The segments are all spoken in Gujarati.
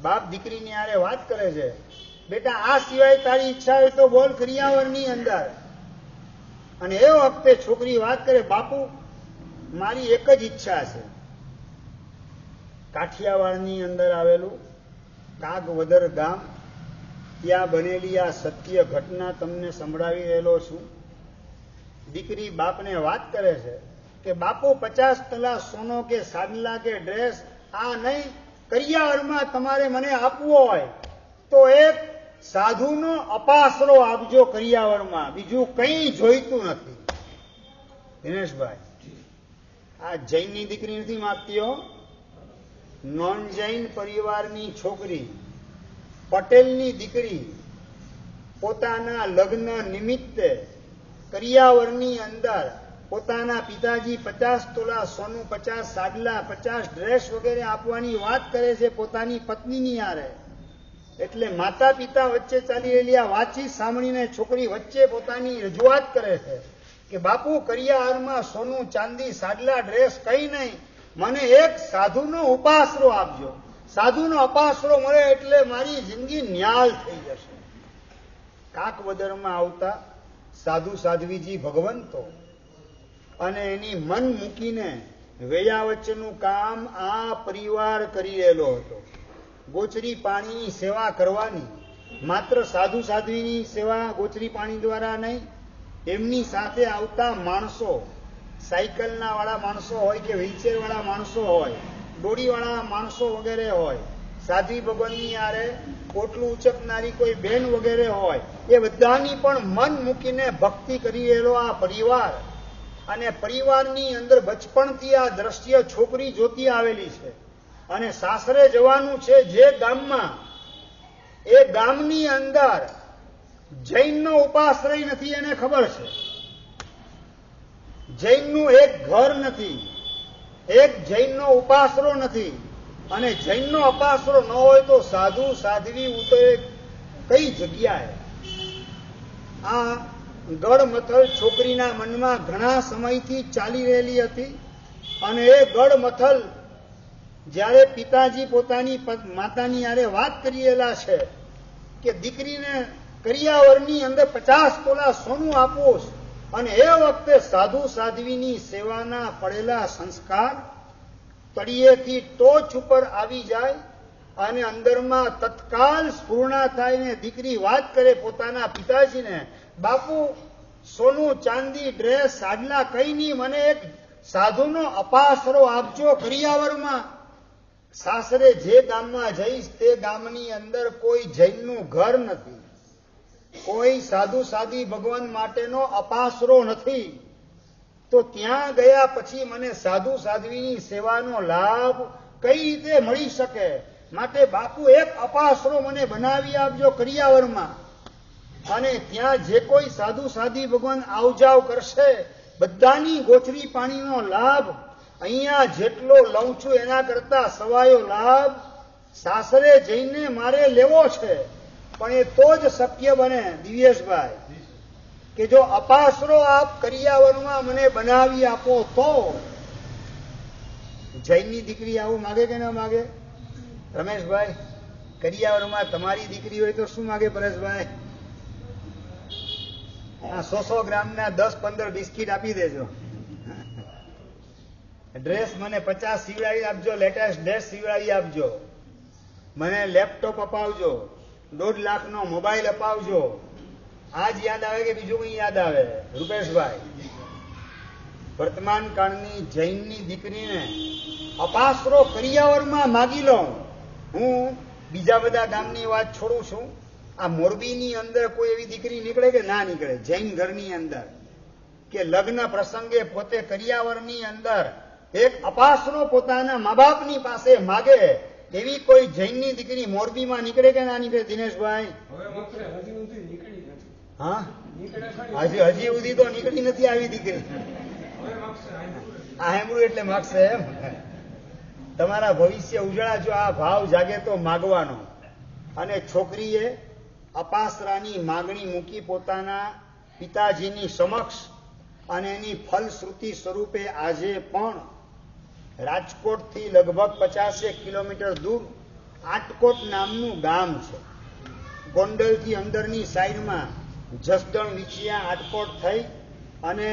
બાપ દીકરીની હારે વાત કરે છે, બેટા આ સિવાય તારી ઈચ્છા હોય તો બોલ કરિયાવરની અંદર. અને એ વખતે છોકરી વાત કરે, બાપુ મારી એક જ ઈચ્છા છે. કાઠિયાવાડની અંદર આવેલું કાગવદર ગામ, ત્યાં બનેલી આ સત્ય ઘટના તમને સંભળાવી રહેલો છું. દીકરી બાપને વાત કરે છે કે બાપુ 50 તલા સોનો કે સાડલા કે ડ્રેસ આ નહીં, કરિયાવરમાં તમારે મને આપવો હોય તો એક સાધુનો અપાસરો આપજો કરિયાવરમાં, બીજું કંઈ જોઈતું નથી. દિનેશભાઈ, આ જૈનની દીકરી નથી માગતી હો, નોન જૈન પરિવારની છોકરી, પટેલની દીકરી પોતાના લગ્ન નિમિત્તે કરિયાવરની અંદર પોતાના પિતાજી 50 તોલા સોનું, 50 સાડલા, 50 ડ્રેસ વગેરે આપવાની વાત કરે છે પોતાની પત્નીની હારે. એટલે માતા પિતા વચ્ચે ચાલી રહેલી આ વાતચીત સાંભળીને છોકરી વચ્ચે પોતાની રજૂઆત કરે છે કે બાપુ કરિયાવરમાં સોનું, ચાંદી, સાડલા, ડ્રેસ કઈ નહીં, મને એક સાધુનો ઉપાસરો આપજો. સાધુનો અપાસરો મળે એટલે મારી જિંદગી ન્યાલ થઈ જશે. કાકવદરમાં આવતા સાધુ સાધ્વીજી ભગવંતો અને એની મન મૂકીને વેયા વચ્ચેનું કામ આ પરિવાર કરી રહેલો હતો. ગોચરી પાણીની સેવા કરવાની, માત્ર સાધુ સાધ્વીની સેવા ગોચરી પાણી દ્વારા નહીં, એમની સાથે આવતા માણસો, સાયકલના વાળા માણસો હોય કે વ્હીલચેર વાળા માણસો હોય, દોડીવાળા માણસો વગેરે હોય, સાધ્વી ભગવાનની આરે પોટલું ઉચકનારી કોઈ બેન વગેરે હોય, એ બધાની પણ મન મૂકીને ભક્તિ કરી રહેલો આ પરિવાર. અને પરિવારની અંદર બચપણથી આ દ્રશ્ય છોકરી જોતી આવેલી છે. અને સાસરે જવાનું છે જે ગામમાં, એ ગામની અંદર જૈનનો ઉપાશ્રય નથી એને ખબર છે. જૈનનું એક ઘર નથી, એક જૈનનો ઉપાસરો નથી. અને જૈનનો અપાસરો ન હોય તો સાધુ સાધ્વી ઉતરે કઈ જગ્યાએ? આ ગડમથલ છોકરીના મનમાં ઘણા સમયથી ચાલી રહેલી હતી. અને એ ગડમથલ જ્યારે પિતાજી પોતાની માતાની હારે વાત કરી રહેલા છે કે દીકરીને કરિયાવરની અંદર 50 તોલા સોનું આપવું, અને એ વખતે સાધુ સાધ્વીની સેવાના પડેલા સંસ્કાર તળિયેથી ટોચ ઉપર આવી જાય અને અંદરમાં તત્કાલ સ્ફૂર્ણા થાય ને દીકરી વાત કરે પોતાના પિતાજીને, બાપુ સોનું, ચાંદી, ડ્રેસ, સાડલા કઈ નહીં, મને એક સાધુનો અપાસરો આપજો કરિયાવરમાં. સાસરે જે ગામમાં જઈશ તે ગામની અંદર કોઈ જૈનનું ઘર નથી, કોઈ સાધુ સાધી ભગવાન માટેનો અપાસરો નથી, તો ત્યાં ગયા પછી મને સાધુ સાધ્વીની સેવાનો લાભ કઈ રીતે મળી શકે? માટે બાપુ એક અપાસરો મને બનાવી આપજો કરિયાવરમાં. અને ત્યાં જે કોઈ સાધુ સાધી ભગવાન આવજાવ કરશે બધાની ગોચરી પાણીનો લાભ અહીંયા જેટલો લઉં છું એના કરતા સવાયો લાભ સાસરે જઈને મારે લેવો છે. પણ એ તો જ શક્ય બને દિવ્યેશભાઈ કે જો અપાસરો આપ કરિયાવરમાં મને બનાવી આપો તો. જૈનની દીકરી આવું માગે કે ના માગે? રમેશભાઈ, કરિયાવરમાં તમારી દીકરી હોય તો શું માગે પરેશભાઈ? 100 ગ્રામના 10-15 બિસ્કીટ આપી દેજો. ડ્રેસ મને 50 સીવડાવી આપજો, લેટેસ્ટ ડ્રેસ સીવડાવી આપજો, મને લેપટોપ અપાવજો, 1.5 લાખનો મોબાઈલ અપાવજો. આજ યાદ આવે કે બીજું કઈ યાદ આવે? રૂપેશભાઈ, વર્તમાન કાળની જૈનની દીકરીને અપાસરો કરિયાવરમાં માગી લો. હું બીજા બધા ગામની વાત છોડું છું, આ મોરબીની અંદર કોઈ એવી દીકરી નીકળે કે ના નીકળે જૈન ઘરની અંદર કે લગ્ન પ્રસંગે પોતે કરિયાવરની અંદર એક અપાસરો પોતાના મા બાપની પાસે માગે એવી કોઈ જૈનની દીકરી મોરબીમાં નીકળે કે ના નીકળે દિનેશભાઈ? હા, હજી સુધી તો નીકળી નથી આવી દીકરી. આ હેમરું એટલે માગશે એમ. તમારા ભવિષ્ય ઉજળા જો આ ભાવ જાગે તો માગવાનો. અને છોકરીએ અપાસરાની માગણી મૂકી પોતાના પિતાજીની સમક્ષ. અને એની ફલશ્રુતિ સ્વરૂપે આજે પણ રાજકોટથી લગભગ 50 કિલોમીટર દૂર આટકોટ નામનું ગામ છે. ગોંડલથી અંદરની સાઈડમાં જસદણ વિછિયા આટકોટ થઈ અને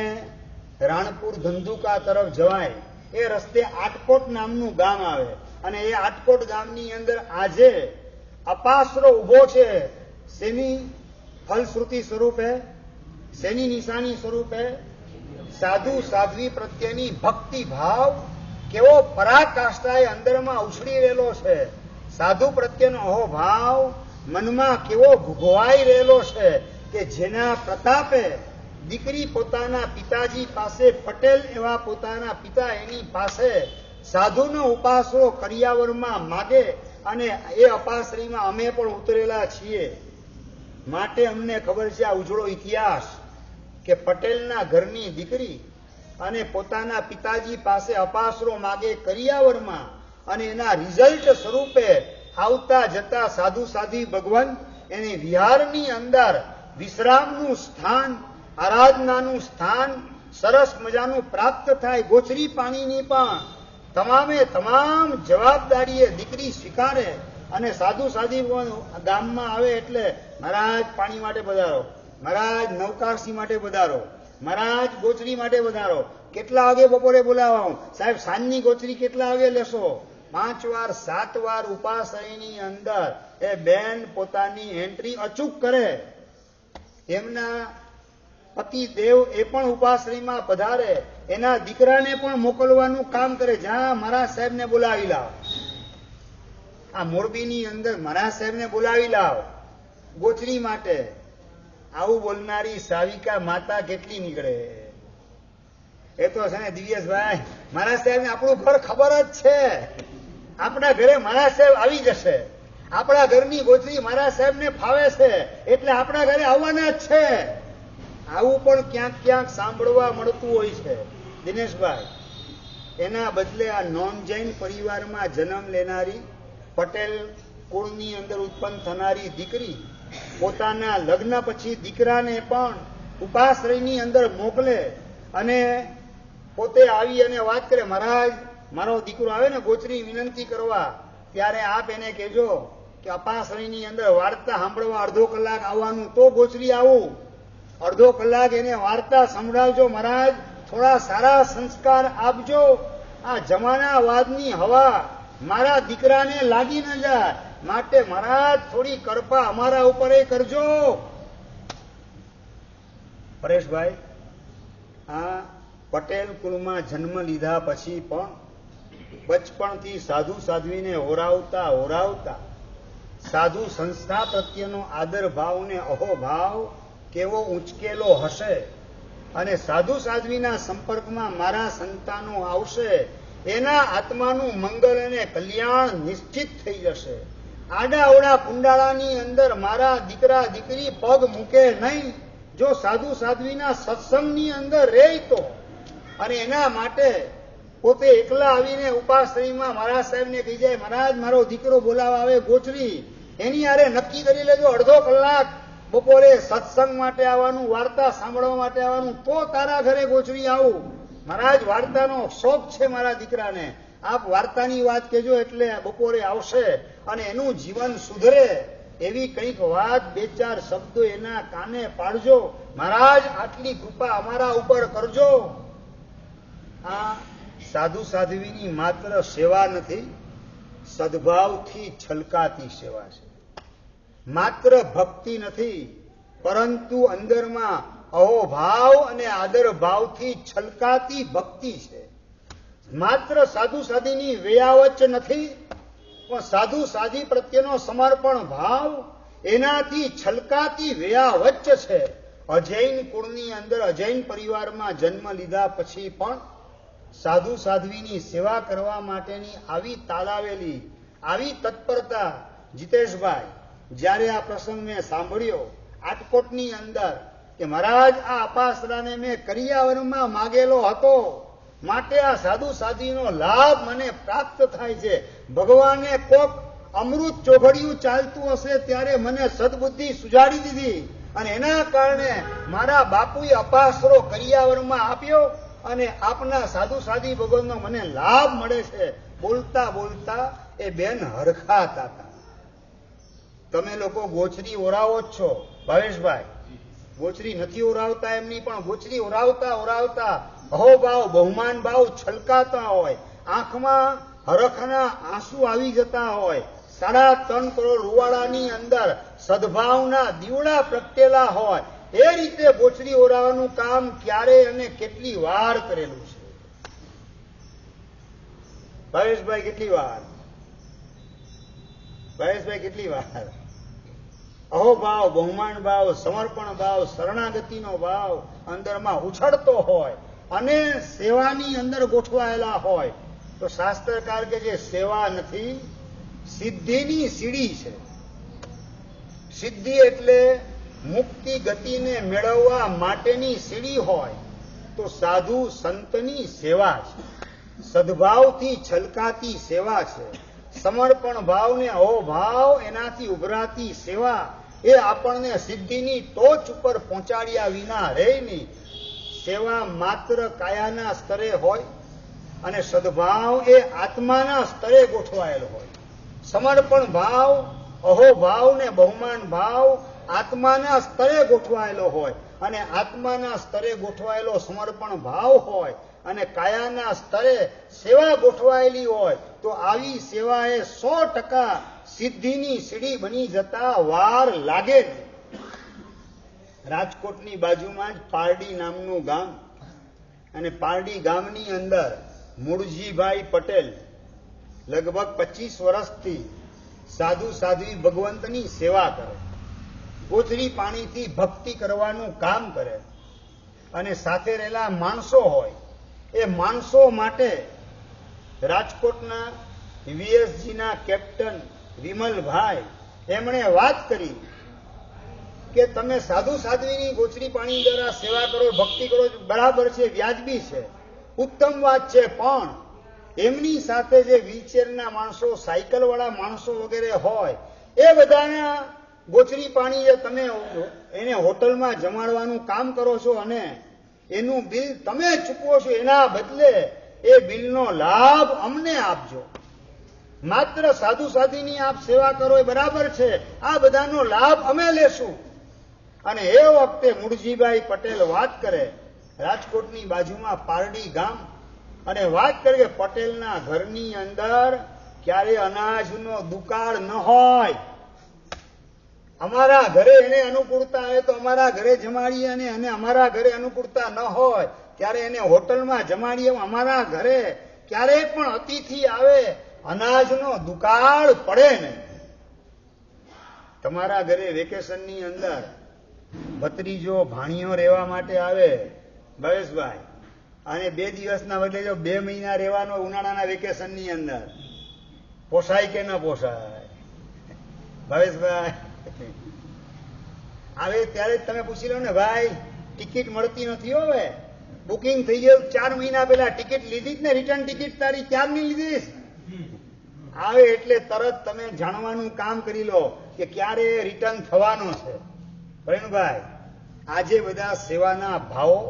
રાણપુર ધંધુકા તરફ જવાય એ રસ્તે આટકોટ નામનું ગામ આવે અને એ આટકોટ ગામની અંદર આજે અપાસરો ઉભો છે. શેની ફલશ્રુતિ સ્વરૂપે, શેની નિશાની સ્વરૂપે? સાધુ સાધ્વી પ્રત્યેની ભક્તિ ભાવ કેવો પરાકાષ્ઠાએ અંદરમાં ઉછળી રહેલો છે. સાધુ પ્રત્યેનો અહોભાવ મનમાં કેવો ભૂગવાઈ રહેલો છે કે જેના પ્રતાપે દીકરી પોતાના પિતાજી પાસે, પટેલ એવા પોતાના પિતા એની પાસે સાધુનો ઉપાસરો કરિયાવરમાં માગે અને એ અપાશ્રીમાં અમે પણ ઉતરેલા છીએ. માટે અમને ખબર છે આ ઉજળો ઇતિહાસ કે પટેલના ઘરની દીકરી અને પોતાના પિતાજી પાસે અપાસરો માગે કરિયાવરમાં અને એના રિઝલ્ટ સ્વરૂપે આવતા જતા સાધુ સાધી ભગવાન એની વિહારની અંદર વિશ્રામનું સ્થાન, આરાધનાનું સ્થાન સરસ મજાનું પ્રાપ્ત થાય. ગોચરી પાણીની પણ તમામે તમામ જવાબદારીએ દીકરી સ્વીકારે અને સાધુ સાધી ગામમાં આવે એટલે મહારાજ પાણી માટે પધારો, મહારાજ નવકારસી માટે પધારો, મહારાજ ગોચરી માટે પધારો. કેટલા વાગે બપોરે બોલાવો? સાહેબ સાંજની ગોચરી કેટલા વાગે લેશો? 5 વાર 7 વાર ઉપાશ્રયની અંદર એ બેન પોતાની એન્ટ્રી અચૂક કરે. એમના પતિ દેવ એ પણ ઉપાશ્રયમાં પધારે, એના દીકરાને પણ મોકલવાનું કામ કરે. જ્યાં મહારાજ સાહેબને બોલાવી લાવ, આ મોરબીની અંદર મહારાજ સાહેબને બોલાવી લાવ ગોચરી માટે. આવું બોલનારી સાવિકા માતા કેટલી નીકળે? એ તો છે ને દિવ્યેશભાઈ, મહારાજ સાહેબને આપણું ઘર ખબર જ છે. આપણા ઘરે મહારાજ સાહેબ આવી જશે. આપણા ઘરની ગોચરી મહારાજ સાહેબને ફાવે છે એટલે આપણા ઘરે આવવાના જ છે. આવું પણ ક્યાંક ક્યાંક સાંભળવા મળતું હોય છે દિનેશભાઈ. એના બદલે આ નોન જૈન પરિવારમાં જન્મ લેનારી, પટેલ કુળની અંદર ઉત્પન્ન થનારી દીકરી પોતાના લગ્ન પછી દીકરાને પણ ઉપાશ્રયની અંદર મોકલે અને પોતે આવી અને વાત કરે, મહારાજ મારો દીકરો આવે ને ગોચરી વિનંતી કરવા ત્યારે આપ એને કહેજો કે અપાશ્રયની અંદર વાર્તા સાંભળવા અડધો કલાક આવવાનું, તો ગોચરી આવું. અડધો કલાક એને વાર્તા સંભળાવજો. મહારાજ થોડા સારા સંસ્કાર આપજો. આ જમાનાવાદની હવા મારા દીકરાને લાગી ન જાય માટે મહારાજ થોડી કૃપા અમારા ઉપર કરજો. પરેશભાઈ, આ પટેલ કુળમાં જન્મ લીધા પછી પણ બચપણથી સાધુ સાધ્વીને ઓરાવતા ઓરાવતા સાધુ સંસ્થા પ્રત્યેનો આદર ભાવ ને અહોભાવ કેવો ઉંચકેલો હશે અને સાધુ સાધ્વીના સંપર્કમાં મારા સંતાનો આવશે, એના આત્માનું મંગળ અને કલ્યાણ નિશ્ચિત થઈ જશે. આડા અવડા કુંડાળાની અંદર મારા દીકરા દીકરી પગ મૂકે નહીં જો સાધુ સાધ્વીના સત્સંગની અંદર રહે તો. અને એના માટે પોતે એકલા આવીને ઉપાશ્રયમાં મહારાજ સાહેબને કહી જાય, મહારાજ મારો દીકરો બોલાવા આવે ગોચરી, એની હારે નક્કી કરી લેજો અડધો કલાક બપોરે સત્સંગ માટે આવવાનું, વાર્તા સાંભળવા માટે આવવાનું, તો તારા ઘરે ગોચરી આવું. મહારાજ વાર્તાનો શોખ છે મારા દીકરાને, આપ વાર્તાની વાત કહેજો એટલે બપોરે આવશે અને એનું જીવન સુધરે એવી કંઈક વાત, 2-4 શબ્દો એના કાને પાડજો. મહારાજ આટલી કૃપા અમારા ઉપર કરજો. આ સાધુ સાધ્વીની માત્ર સેવા નથી, સદભાવથી છલકાતી સેવા છે. માત્ર ભક્તિ નથી, પરંતુ અંદરમાં અહોભાવ અને આદર ભાવથી છલકાતી ભક્તિ છે. માત્ર સાધુ સાધીની વેયાવચ નથી, પણ સાધુ સાધી પ્રત્યેનો સમર્પણ ભાવ એનાથી છલકાતી વેયાવચ છે. અજૈન કુળની અંદર અજૈન પરિવારમાં જન્મ લીધા પછી પણ સાધુ સાધ્વીની સેવા કરવા માટેની આવી તાલાવેલી, આવી તત્પરતા. જીતેશભાઈ, જ્યારે આ પ્રસંગ મેં સાંભળ્યો આટકોટની અંદર કે મહારાજ આ અપાસરાને મેં કરિયાવરમાં માગેલો હતો માટે આ સાધુ સાધ્વીનો લાભ મને પ્રાપ્ત થાય છે. ભગવાને કોક અમૃત ચોઘડિયું ચાલતું હશે ત્યારે મને સદબુદ્ધિ સુજાડી દીધી અને એના કારણે મારા બાપુએ અપાસરો કરિયાવરમાં આપ્યો અને આપના સાધુ સાધી ભગવાનનો મને લાભ મળે છે. બોલતા બોલતા એ બેન હરખાતા હતા. તમે લોકો ગોચરી ઓરાવો જ છો ભાવેશભાઈ, ગોચરી નથી ઓરાવતા એમની, પણ ગોચરી ઓરાવતા ઓરાવતા અહોભાવ બહુમાન ભાવ છલકાતા હોય, આંખમાં હરખના આંસુ આવી જતા હોય, 3.5 કરોડ રૂવાડાની અંદર સદભાવના દીવડા પ્રગટેલા હોય, એ રીતે ગોચરી ઓરાવાનું કામ ક્યારે અને કેટલી વાર કરેલું છે ભાવેશભાઈ? કેટલી વાર ભાવેશભાઈ? કેટલી વાર? અહોભાવ બહુમાન ભાવ સમર્પણ ભાવ શરણાગતિનો ભાવ અંદરમાં ઉછળતો હોય અને સેવાની અંદર ગોઠવાયેલા હોય તો શાસ્ત્રકાર કે જે સેવા નથી સિદ્ધિની સીડી છે. સિદ્ધિ એટલે મુક્તિ ગતિને મેળવવા માટેની સીડી હોય તો સાધુ સંતની સેવા છે, સદભાવથી છલકાતી સેવા છે. સમર્પણ ભાવ ને અહોભાવ એનાથી ઉભરાતી સેવા એ આપણને સિદ્ધિની ટોચ ઉપર પહોંચાડ્યા વિના રહે નહીં. સેવા માત્ર કાયાના સ્તરે હોય અને સદભાવ એ આત્માના સ્તરે ગોઠવાયેલો હોય. સમર્પણ ભાવ અહોભાવ ને બહુમાન ભાવ આત્માના સ્તરે ગોઠવાયેલો હોય અને આત્માના સ્તરે ગોઠવાયેલો સમર્પણ ભાવ હોય અને કાયાના સ્તરે સેવા ગોઠવાયેલી હોય તો આવી સેવા એ 100% સિદ્ધિની સીડી બની જતા વાર લાગે નહીં. રાજકોટની બાજુમાં જ પારડી નામનું ગામ, અને પારડી ગામની અંદર મૂળજીભાઈ પટેલ લગભગ 25 વર્ષથી સાધુ સાધ્વી ભગવંતની સેવા કરે, ગોચરી પાણીથી ભક્તિ કરવાનું કામ કરે અને સાથે રહેલા માણસો હોય એ માણસો માટે રાજકોટના વીએસજીના કેપ્ટન વિમલભાઈ એમણે વાત કરી કે તમે સાધુ સાધ્વીની ગોચરી પાણી દ્વારા સેવા કરો, ભક્તિ કરો, બરાબર છે, વ્યાજબી છે, ઉત્તમ વાત છે, પણ એમની સાથે જે વ્હીલચેરના માણસો, સાયકલ વાળા માણસો વગેરે હોય એ બધાના ગોચરી પાણી જે તમે એને હોટલમાં જમાડવાનું કામ કરો છો અને એનું બિલ તમે ચૂકવો છો, એના બદલે એ બિલનો લાભ અમને આપજો. માત્ર સાધુ સાધ્વીની આપ સેવા કરો એ બરાબર છે, આ બધાનો લાભ અમે લેશું. અને એ વખતે મૂળજીભાઈ પટેલ વાત કરે, રાજકોટની બાજુમાં પારડી ગામ, અને વાત કરે કે પટેલના ઘરની અંદર ક્યારે અનાજનો દુકાળ ન હોય. અમારા ઘરે એને અનુકૂળતા આવે તો અમારા ઘરે જમાડીએ અને અમારા ઘરે અનુકૂળતા ન હોય ત્યારે એને હોટલમાં જમાડીએ. અમારા ઘરે ક્યારેય પણ અતિથિ આવે અનાજનો દુકાળ પડે નહીં. તમારા ઘરે વેકેશનની અંદર ભત્રીજો ભાણિયો રહેવા માટે આવે ભાવેશભાઈ, અને 2 દિવસના બદલે જો 2 મહિના રહેવાનો ઉનાળાના વેકેશનની અંદર, પોસાય કે ન પોસાય ભાવેશભાઈ? આવે ત્યારે જ તમે પૂછી લો ને, ભાઈ ટિકિટ મળતી નથી, હવે બુકિંગ થઈ ગયું 4 મહિના પહેલા, ટિકિટ લીધી જ ને, રિટર્ન ટિકિટ તારી ક્યારની લીધીશ? આવે એટલે તરત તમે જાણવાનું કામ કરી લો કે ક્યારે રિટર્ન થવાનો છે. પ્રવીણભાઈ, આજે બધા સેવાના ભાવો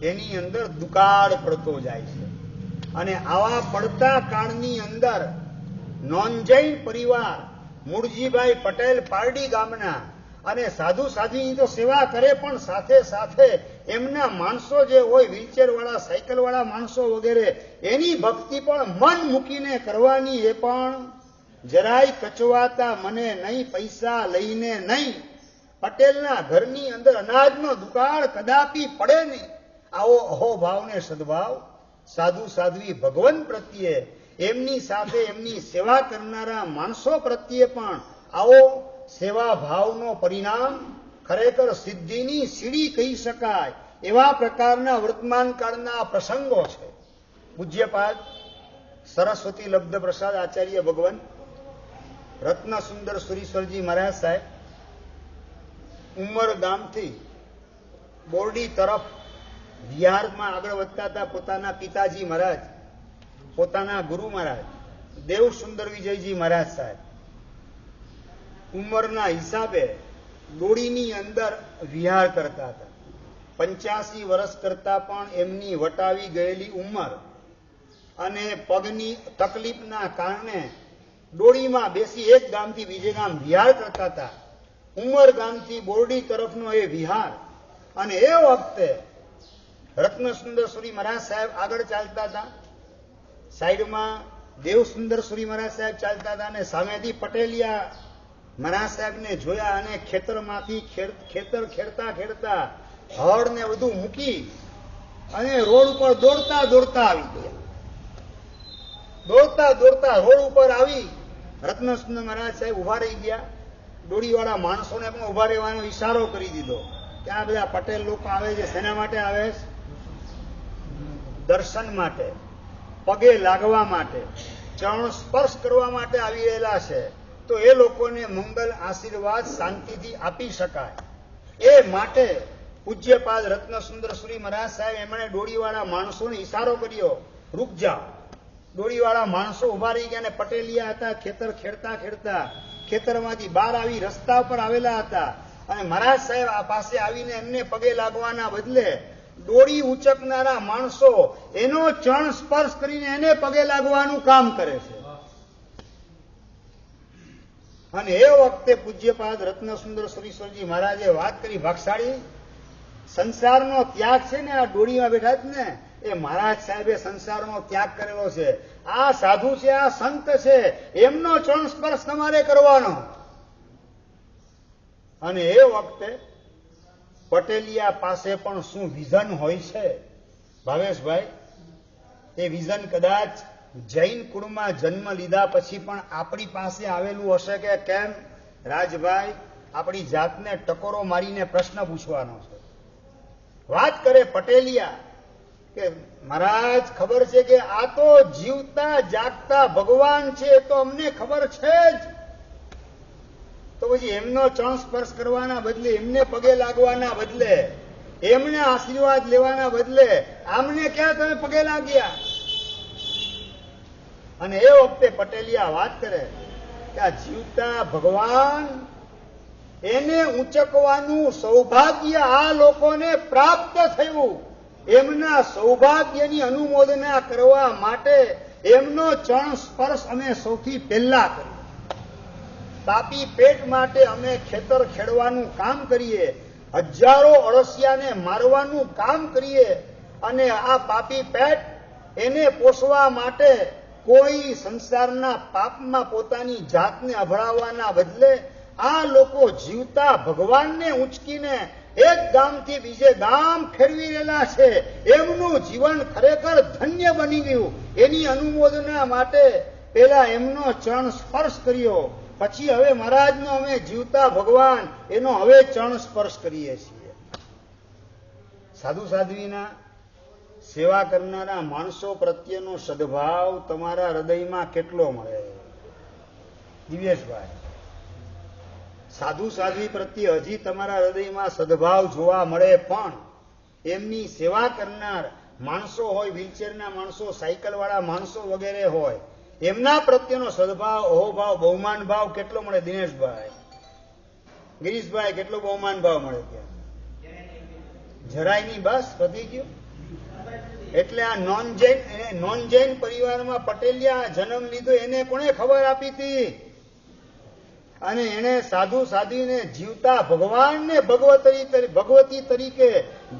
એની અંદર દુકાળ પડતો જાય છે, અને આવા પડતા કાળની અંદર નોનજૈન પરિવાર મૂળજીભાઈ પટેલ પારડી ગામના અને સાધુ સાધ્વીની તો સેવા કરે, પણ સાથે સાથે એમના માણસો જે હોય વ્હીલચેર વાળા, સાયકલ વાળા માણસો વગેરે, એની ભક્તિ પણ મન મૂકીને કરવાની. એ પણ જરાય કચવાતા મને નહીં, પૈસા લઈને નહીં. પટેલના ઘરની અંદર અનાજનો દુકાળ કદાપી પડે નહીં. આવો અહોભાવ ને સદભાવ સાધુ સાધ્વી ભગવાન પ્રત્યે, એમની સાથે એમની સેવા કરનારા માણસો પ્રત્યે પણ આવો સેવા ભાવનો પરિણામ ખરેખર સિદ્ધિની સીડી કહી શકાય એવા પ્રકારના વર્તમાન કાળના પ્રસંગો છે. પૂજ્યપાદ સરસ્વતી લબ્ધ પ્રસાદ આચાર્ય ભગવાન રત્ન સુંદર સુરીશ્વરજી મહારાજ સાહેબ ઉમર ગામથી બોરડી તરફ બિહારમાં આગળ વધતા હતા. પોતાના પિતાજી મહારાજ, પોતાના ગુરુ મહારાજ દેવ સુંદર વિજયજી મહારાજ સાહેબ ઉંમરના હિસાબે ડોળીની અંદર વિહાર કરતા હતા. 85 વર્ષ કરતા પણ એમની વટાવી ગયેલી ઉંમર અને પગની તકલીફના કારણે ડોળીમાં બેસી એક ગામથી બીજે ગામ વિહાર કરતા હતા. ઉમર ગામથી બોરડી તરફનો એ વિહાર. અને એ વખતે રત્નસુંદર સુરી મહારાજ સાહેબ આગળ ચાલતા હતા, સાઈડમાં દેવસુંદર સુરી મહારાજ સાહેબ ચાલતા હતા, અને સામેથી પટેલિયા મહારાજ સાહેબને જોયા અને ખેતરમાંથી ખેતર ખેડતા ખેડતા હળ ને બધું મૂકી અને રોડ ઉપર દોડતા દોડતા આવી ગયા. દોડતા દોડતા રોડ ઉપર આવી રત્નસુંદર મહારાજ સાહેબ ઉભા રહી ગયા. ડોળીવાળા માણસોને પણ ઉભા રહેવાનો ઈશારો કરી દીધો કે આ બધા પટેલ લોકો આવે છે, શેના માટે આવે? દર્શન માટે, પગે લાગવા માટે, ચરણ સ્પર્શ કરવા માટે આવી રહેલા છે. તો એ લોકોને મંગલ આશીર્વાદ શાંતિથી આપી શકાય એ માટે પૂજ્યપાદ રત્નસુંદર સુરી મહારાજ સાહેબ એમણે ડોળીવાળા માણસોને ઈશારો કર્યો, રૂક જાઓ. ડોળીવાળા માણસો ઉભા રહી ગયા અને પટેલિયા હતા, ખેતર ખેડતા ખેડતા ખેતરમાંથી બહાર આવી રસ્તા પર આવેલા હતા. અને મહારાજ સાહેબ આ પાસે આવીને એમને પગે લાગવાના બદલે ડોળી ઉચકનારા માણસો એનો ચરણ સ્પર્શ કરીને એને પગે લાગવાનું કામ કરે છે. અને એ વખતે પૂજ્યપાદ રત્નસુંદર સુરીશ્વરજી મહારાજે વાત કરી, ભાગશાળી સંસારનો ત્યાગ છે ને, આ ડોળીમાં બેઠા જ ને એ મહારાજ સાહેબે સંસારનો ત્યાગ કરેલો છે. આ સાધુ છે, આ સંત છે, એમનો ચરણ સ્પર્શ તમારે કરવાનો. અને એ વખતે પટેલિયા પાસે પણ શું વિઝન હોય છે ભાવેશભાઈ? એ વિઝન કદાચ જૈન કુળમાં જન્મ લીધા પછી પણ આપણી પાસે આવેલું હશે કે કેમ? રાજભાઈ, આપણી જાતને ટકોરો મારીને પ્રશ્ન પૂછવાનો છે. વાત કરે પટેલિયા કે મહારાજ ખબર છે કે આ તો જીવતા જાગતા ભગવાન છે, તો અમને ખબર છે જ. તો પછી એમનો ચરણ સ્પર્શ કરવાના બદલે, એમને પગે લાગવાના બદલે, એમને આશીર્વાદ લેવાના બદલે આમને ક્યાં તમે પગે લાગ્યા? અને એ વખતે પટેલિયા વાત કરે કે આ જીવતા ભગવાન એને ઊંચકવાનું સૌભાગ્ય આ લોકોને પ્રાપ્ત થયું. એમના સૌભાગ્યની અનુમોદના કરવા માટે એમનો ચરણ સ્પર્શ અમે સૌથી પહેલા કર્યો. પાપી પેટ માટે અમે ખેતર ખેડવાનું કામ કરીએ, હજારો અળસિયાને મારવાનું કામ કરીએ, અને આ પાપી પેટ એને પોષવા માટે કોઈ સંસારના પાપમાં પોતાની જાતને અભડાવવાના બદલે આ લોકો જીવતા ભગવાનને ઉંચકીને એક ગામથી બીજે ગામ ફેરવી રહેલા છે. એમનું જીવન ખરેખર ધન્ય બની ગયું. એની અનુમોદના માટે પેલા એમનો ચરણ સ્પર્શ કર્યો, પછી હવે મહારાજનો અમે જીવતા ભગવાન એનો હવે ચરણ સ્પર્શ કરીએ છીએ. સાધુ સાધ્વીના સેવા કરનારા માણસો પ્રત્યેનો સદભાવ તમારા હૃદયમાં કેટલો મળે દિવ્યેશભાઈ? સાધુ સાધ્વી પ્રત્યે હજી તમારા હૃદયમાં સદભાવ જોવા મળે, પણ એમની સેવા કરનાર માણસો હોય, વ્હીલચેરના માણસો, સાયકલ વાળા માણસો વગેરે હોય, એમના પ્રત્યેનો સદભાવ, અહોભાવ, બહુમાન ભાવ કેટલો મળે દિનેશભાઈ? ગિરીશભાઈ, કેટલો બહુમાન ભાવ મળે? ત્યાં જરાય નહીં, બસ વધી ગયું. એટલે આ નોન જૈન પરિવારમાં પટેલિયા જન્મ લીધો એને કોને ખબર આપી હતી? અને એને સાધુ સાધ્વીને જીવતા ભગવાનને ભગવતી તરીકે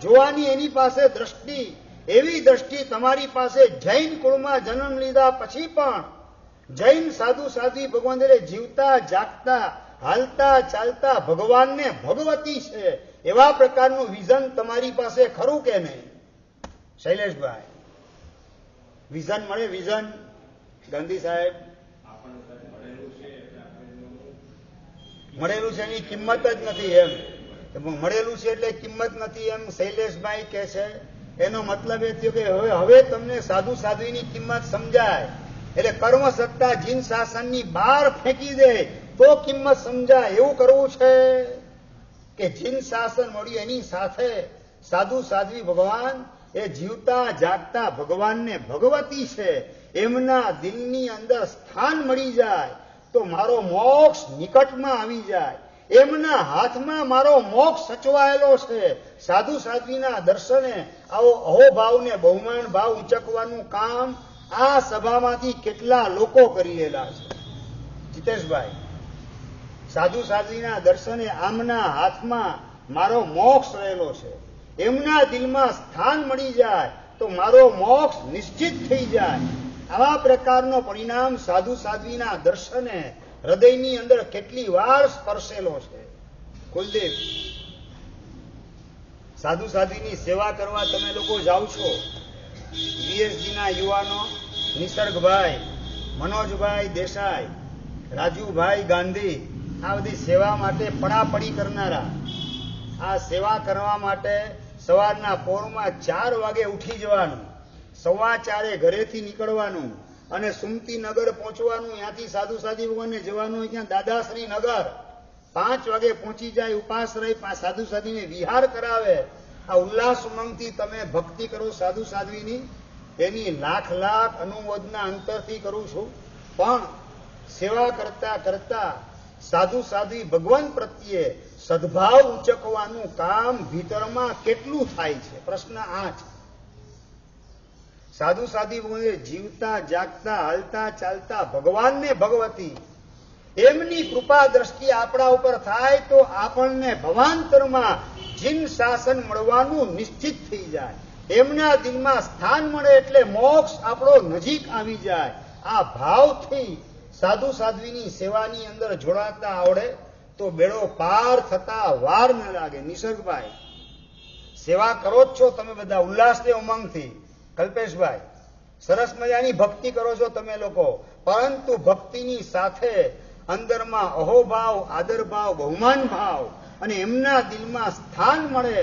જોવાની એની પાસે દ્રષ્ટિ, એવી દ્રષ્ટિ તમારી પાસે જૈન કુળમાં જન્મ લીધા પછી પણ જૈન સાધુ સાધ્વી ભગવાન જીવતા જાગતા હાલતા ચાલતા ભગવાનને ભગવતી છે એવા પ્રકારનું વિઝન તમારી પાસે ખરું કે નહીં શૈલેષભાઈ? વિઝન મળે? વિઝન ગાંધી સાહેબ મળેલું છે એની કિંમત જ નથી એમ. મળેલું છે એટલે કિંમત નથી એમ શૈલેષભાઈ કે છે. એનો મતલબ એ થયો કે હવે તમને સાધુ સાધ્વીની કિંમત સમજાય. એટલે કર્મ સત્તા જીન શાસનની બહાર ફેંકી દે તો કિંમત સમજાય એવું કરવું છે કે જીન શાસન મળ્યું એની સાથે સાધુ સાધ્વી ભગવાન એ જીવતા જાગતા ભગવાનને ભગવતી છે, એમના દિલની અંદર સ્થાન મળી જાય તો મારો મોક્ષ નિકટમાં આવી જાય. એમના હાથમાં મારો મોક્ષ સચવાયેલો છે. સાધુ સાધ્વીના દર્શને આવો અહોભાવને બહુમાન ભાવ ઉંચકવાનું કામ આ સભામાંથી કેટલા લોકો કરી રહેલા છે? જીતેશભાઈ, સાધુ સાધ્વીના દર્શને આમના હાથમાં મારો મોક્ષ રહેલો છે. એમના દિલમાં સ્થાન મળી જાય તો મારો મોક્ષ નિશ્ચિત થઈ જાય. આવા પ્રકારનો પરિણામ સાધુ સાધ્વીના દર્શને હૃદયની અંદર કેટલી વાર સ્પર્શેલો છે. કુલદીપ, સાધુ સાધ્વીની સેવા કરવા તમે લોકો જાઓ છો. બીએસજીના યુવાનો નિસર્ગભાઈ, મનોજભાઈ દેસાઈ, રાજુભાઈ ગાંધી, આ બધી સેવા માટે પડાપડી કરનારા, આ સેવા કરવા માટે સવારના પોરમાં 4 વાગે ઉઠી જવાનું, 4:15 ઘરેથી નીકળવાનું અને સુમતીનગર પહોંચવાનું. ત્યાંથી સાધુ સાધ્વી ભગવાનને જવાનું હોય ત્યાં દાદાશ્રી નગર 5 વાગે પહોંચી જાય, ઉપાસ રહી, સાધુ સાધ્વીને વિહાર કરાવે. આ ઉલ્લાસ ઉમંગથી તમે ભક્તિ કરો સાધુ સાધ્વીની, એની લાખ લાખ અનુમોદના અંતરથી કરું છું. પણ સેવા કરતા કરતા સાધુ સાધ્વી ભગવાન પ્રત્યે સદભાવ ઉચકવાનું કામ ભીતરમાં કેટલું થાય છે? પ્રશ્ન આ છે. સાધુ સાધ્વી જીવતા જાગતા હાલતા ચાલતા ભગવાનને ભગવતી એમની કૃપા દ્રષ્ટિ આપણા ઉપર થાય તો આપણને ભવાંતરમાં જીન શાસન મળવાનું નિશ્ચિત થઈ જાય. એમના દિલમાં સ્થાન મળે એટલે મોક્ષ આપણો નજીક આવી જાય. આ ભાવથી સાધુ સાધ્વીની સેવાની અંદર જોડાતા આવડે તો બેડો પાર થતા વાર ન લાગે. નિસર્ગભાઈ, સેવા કરો જ છો તમે બધા ઉલ્લાસથી ઉમંગથી. કલ્પેશભાઈ, સરસ મજાની ભક્તિ કરો છો તમે લોકો, પરંતુ ભક્તિની સાથે અંદરમાં અહોભાવ, આદરભાવ, બહુમાન ભાવ અને એમના દિલમાં સ્થાન મળે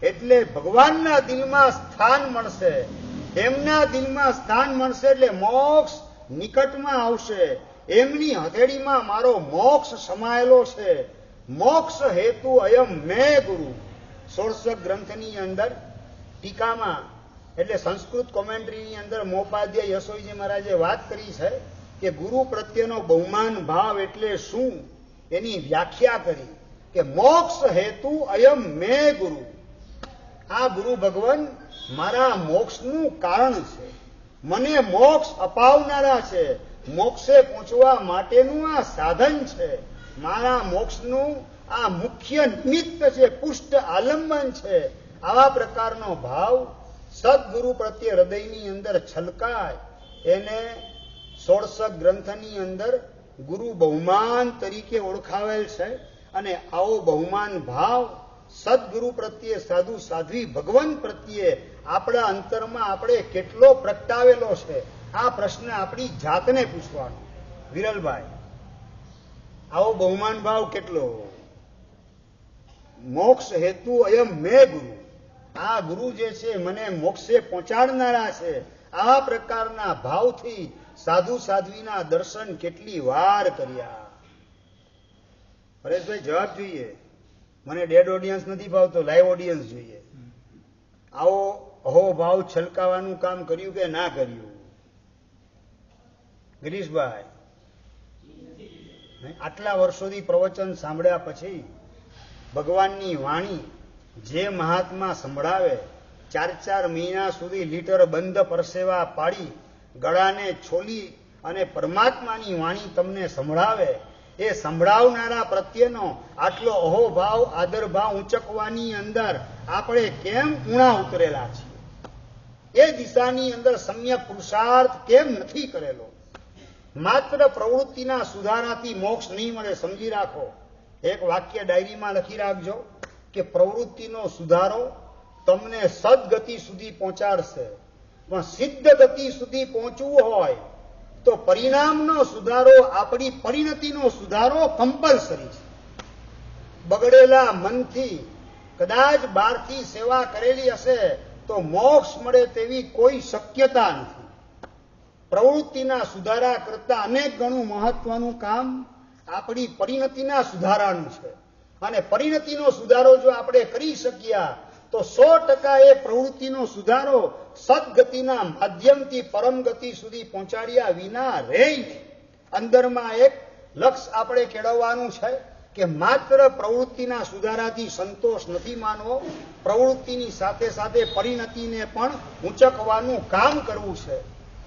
એટલે ભગવાનના દિલમાં સ્થાન મળશે. એમના દિલમાં સ્થાન મળશે એટલે મોક્ષ નિકટમાં આવશે. એમની હથેળીમાં મારો મોક્ષ સમાયેલો છે. મોક્ષ હેતુ અયમ મેં ગુરુ. 16 ગ્રંથની અંદર ટીકામાં એટલે સંસ્કૃત કોમેન્ટ્રીની અંદર મોપાધ્યાય યશોજી મહારાજે વાત કરી છે કે ગુરુ પ્રત્યેનો બહુમાન ભાવ એટલે શું એની વ્યાખ્યા કરી કે મોક્ષ હેતુ અયમ મેં ગુરુ. આ ગુરુ ભગવાન મારા મોક્ષનું કારણ છે, મને મોક્ષ અપાવનારા છે, મોક્ષે પહોંચવા માટેનું આ સાધન છે, મારા મોક્ષનું આ મુખ્ય નિમિત્ત છે, પુષ્ટ આલંબન છે. આવા પ્રકારનો ભાવ સદગુરુ પ્રત્યે હૃદયની અંદર છલકાય એને 16 ગ્રંથની અંદર ગુરુ બહુમાન તરીકે ઓળખાવેલ છે. અને આવો બહુમાન ભાવ સદગુરુ પ્રત્યે સાધુ સાધ્વી ભગવાન પ્રત્યે આપણા અંતરમાં આપણે કેટલો પ્રગટાવેલો છે? આ પ્રશ્ન આપણી જાતને પૂછવાનો. વિરલભાઈ, આવો બહુમાન ભાવ કેટલો? મોક્ષ હેતુ અયમ મેં ગુરુ. આ ગુરુ જે છે મને મોક્ષે પહોંચાડનારા છે. આ પ્રકારના ભાવથી સાધુ સાધ્વીના દર્શન કેટલી વાર કર્યા? પરેશભાઈ, જવાબ જોઈએ. મને ડેડ ઓડિયન્સ નથી ભાવતો, લાઈવ ઓડિયન્સ જોઈએ. આવો અહોભાવ છલકાવાનું કામ કર્યું કે ના કર્યું? ગિરીશભાઈ, આટલા વર્ષોથી પ્રવચન સાંભળ્યા પછી ભગવાનની વાણી જે મહાત્મા સંભળાવે 4 મહિના સુધી લીટર બંધ પરસેવા પાડી ગળાને છોલી અને પરમાત્માની વાણી તમને સંભળાવે, એ સંભળાવનારા પ્રત્યેનો આટલો અહોભાવ આદરભાવ ઊંચકવાની અંદર આપણે કેમ ઊણા ઉતરેલા છીએ? એ દિશાની અંદર સમ્યક પુરુષાર્થ કેમ નથી કરેલો? માત્ર પ્રવૃત્તિના સુધારાથી મોક્ષ નહીં મળે, સમજી રાખો. એક વાક્ય ડાયરીમાં લખી રાખજો કે પ્રવૃત્તિનો સુધારો તમને સદગતિ સુધી પહોંચાડશે, પણ સિદ્ધ ગતિ સુધી પહોંચવું હોય તો પરિણામનો સુધારો, આપણી પરિણતિનો સુધારો કમ્પલસરી છે. બગડેલા મનથી કદાચ બહારથી સેવા કરેલી હશે તો મોક્ષ મળે તેવી કોઈ શક્યતા નથી. પ્રવૃત્તિના સુધારા કરતા અનેક ગણું મહત્વનું કામ આપણી પરિણતિના સુધારાનું છે. અને પરિણતિનો સુધારો જો આપણે કરી શક્યા તો 100% એ પ્રવૃત્તિનો સુધારો સદગતિના માધ્યમથી પરમ ગતિ સુધી પહોંચાડ્યા વિના રહે. અંદરમાં એક લક્ષ્ય આપણે કેળવવાનું છે કે માત્ર પ્રવૃત્તિના સુધારાથી સંતોષ નથી માનવો, પ્રવૃત્તિની સાથે સાથે પરિણતિને પણ ઊંચકવાનું કામ કરવું છે.